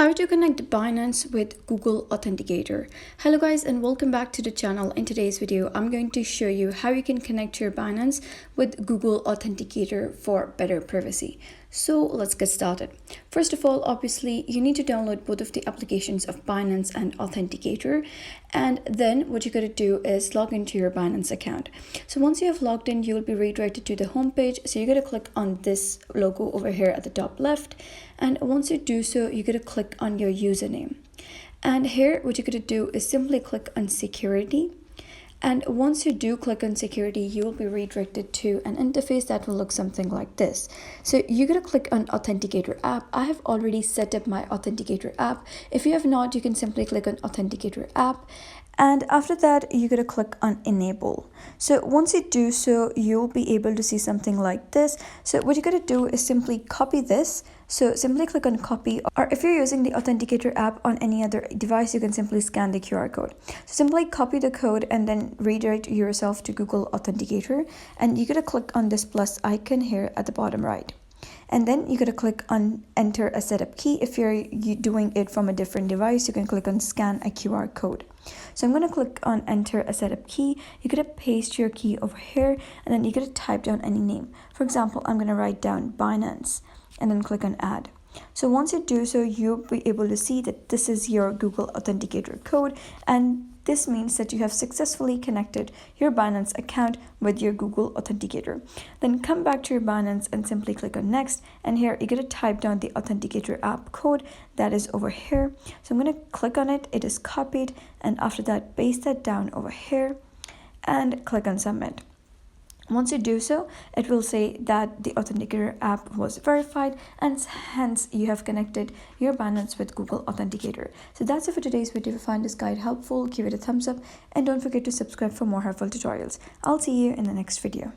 How to connect Binance with Google Authenticator. Hello guys and welcome back to the channel. In today's video, I'm going to show you how you can connect your Binance with Google Authenticator for better privacy. So let's get started. First of all, obviously, you need to download both of the applications of Binance and Authenticator. And then what you're going to do is log into your Binance account. So once you have logged in, you'll be redirected to the home page. So you're going to click on this logo over here at the top left. And once you do so, you're going to click on your username. And here, what you're going to do is simply click on security. And once you do click on security, you will be redirected to an interface that will look something like this. So you're going to click on Authenticator app. I have already set up my Authenticator app. If you have not, you can simply click on Authenticator app. And after that, you're going to click on enable. So once you do so, you'll be able to see something like this. So what you're going to do is simply copy this. So simply click on copy, or if you're using the Authenticator app on any other device, you can simply scan the QR code. So simply copy the code and then redirect yourself to Google Authenticator. And you're going to click on this plus icon here at the bottom right. And then you're going to click on enter a setup key. If you're doing it from a different device, you can click on scan a QR code. So I'm going to click on enter a setup key. You're going to paste your key over here and then you're going to type down any name. For example, I'm going to write down Binance and then click on add. So once you do so, you'll be able to see that this is your Google Authenticator code, and this means that you have successfully connected your Binance account with your Google Authenticator. Then come back to your Binance and simply click on next, and here you're going to type down the Authenticator app code that is over here. So I'm going to click on it, it is copied, and after that paste that down over here and click on submit. Once you do so, it will say that the Authenticator app was verified and hence you have connected your Binance with Google Authenticator. So that's it for today's video. If you find this guide helpful, give it a thumbs up and don't forget to subscribe for more helpful tutorials. I'll see you in the next video.